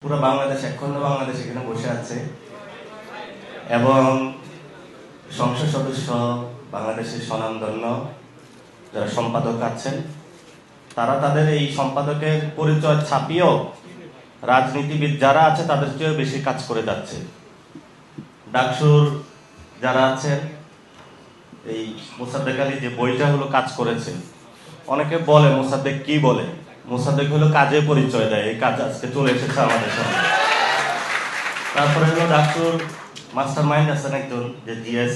পুরো বাংলাদেশ একখণ্ড বাংলাদেশ এখানে বসে আছে এবং সংসদ সদস্য বাংলাদেশের স্বনামধন্য যারা সম্পাদক আছেন তারা তাদের এই সম্পাদকের পরিচয় ছাপিয়েও রাজনীতিবিদ যারা আছে তাদের চেয়েও বেশি কাজ করে যাচ্ছে। ডাকসুর যারা আছেন এই মোসাদ্দেক আলী যে বইটা হলো কাজ করেছে, অনেকে বলে মোসাদ্দেক কি বলে, মোসাদ্দেক হলো কাজে পরিচয় দেয়। এই কাজ আজকে চলে এসেছে আমাদের সামনে। তারপরে হলো ডাকসুর মাস্টার মাইন্ড আছেন একজন যে জিএস,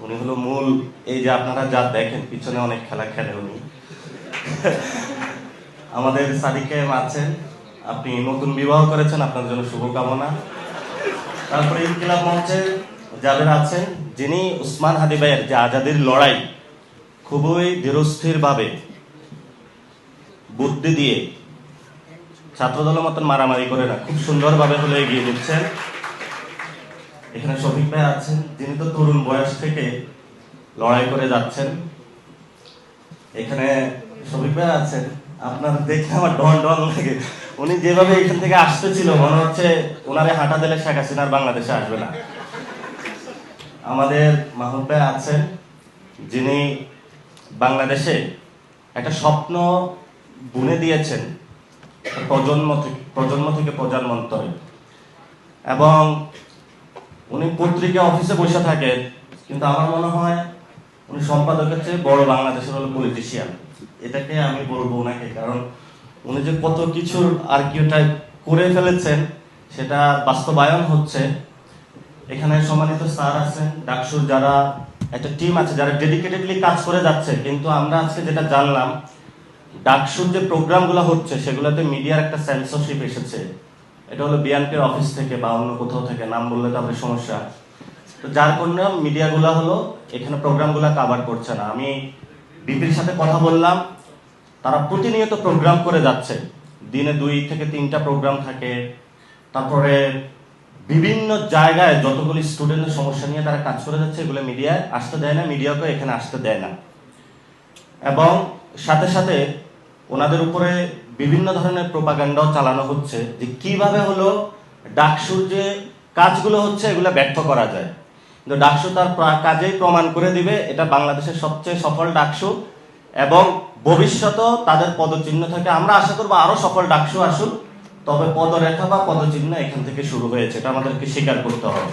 উনি হলো মূল। এই যে আপনারা যা দেখেন পিছনে অনেক খেলা খেলে উনি। আমাদের সাদিকে আছেন, আপনি নতুন বিবাহ করেছেন, আপনার জন্য শুভকামনা। তারপরে ইনকিলাব মঞ্চে যাদের আছেন, যিনি উসমান হাদি ভাইয়ের যে আজাদির লড়াই খুবই ধীরস্থির ভাবে বুদ্ধি দিয়ে ছাত্রদলের মতন মারামারি করে না, খুব সুন্দরভাবে হলে এগিয়ে দিচ্ছেন। এখানে শফিক ভাই আছেন, যিনি তো তরুণ বয়স থেকে লড়াই করে যাচ্ছেন। এখানে শফিক ভাই আছেন, আপনার দেখে আমার ডন ডন লাগে। উনি যেভাবে এখান থেকে আসতেছিল মনে হচ্ছে ওনারে হাঁটা দিলে শেখ হাসিনার বাংলাদেশে আসবে না। আমাদের মাহমুদ ভাই আছেন, যিনি বাংলাদেশে একটা স্বপ্ন বুনে দিয়েছেন প্রজন্ম থেকে প্রজন্মান্তরে, এবং উনি পত্রিকা অফিসে বসে থাকেন, কিন্তু আমার মনে হয় উনি সম্পাদকের চেয়ে বড় বাংলাদেশের হলো পলিটিশিয়ান। এটাকে আমি বলবো ওনাকে, কারণ উনি যে কত কিছুর আর্কিউটাইপ করে ফেলেছেন সেটা বাস্তবায়ন হচ্ছে। এখানে সম্মানিত স্যার আছেন, ডাকসুর যারা একটা টিম আছে যারা ডেডিকেটেডলি কাজ করে যাচ্ছে। কিন্তু আমরা আজকে যেটা জানলাম, ডাকসুর যে প্রোগ্রামগুলো হচ্ছে সেগুলোতে মিডিয়ার একটা সেন্সরশিপ এসেছে। এটা হলো বিএনপির অফিস থেকে বা অন্য কোথাও থেকে, নাম বললে তাদের সমস্যা। তো যার কারণে মিডিয়াগুলো হলো এখানে প্রোগ্রামগুলো কভার করছে না। আমি বিপির সাথে কথা বললাম, তারা প্রতিনিয়ত প্রোগ্রাম করে যাচ্ছে, দিনে 2 থেকে 3টা প্রোগ্রাম থাকে। তারপরে বিভিন্ন জায়গায় যতগুলি স্টুডেন্টের সমস্যা নিয়ে তারা কাজ করে যাচ্ছে, এগুলো মিডিয়ায় আসতে দেয় না, মিডিয়াকে এখানে আসতে দেয় না। এবং সাথে সাথে ওনাদের উপরে বিভিন্ন ধরনের প্রোপাগান্ডাও চালানো হচ্ছে যে কিভাবে হলো ডাকসুর যে কাজগুলো হচ্ছে এগুলো ব্যর্থ করা যায়। কিন্তু ডাকসু তার কাজেই প্রমাণ করে দিবে এটা বাংলাদেশের সবচেয়ে সফল ডাকসু, এবং ভবিষ্যতেও তাদের পদচিহ্ন থেকে আমরা আশা করবো আরো সফল ডাকসু আসুক। তবে পদরেখা বা পদচিহ্ন এখান থেকে শুরু হয়েছে, এটা আমাদেরকে স্বীকার করতে হবে।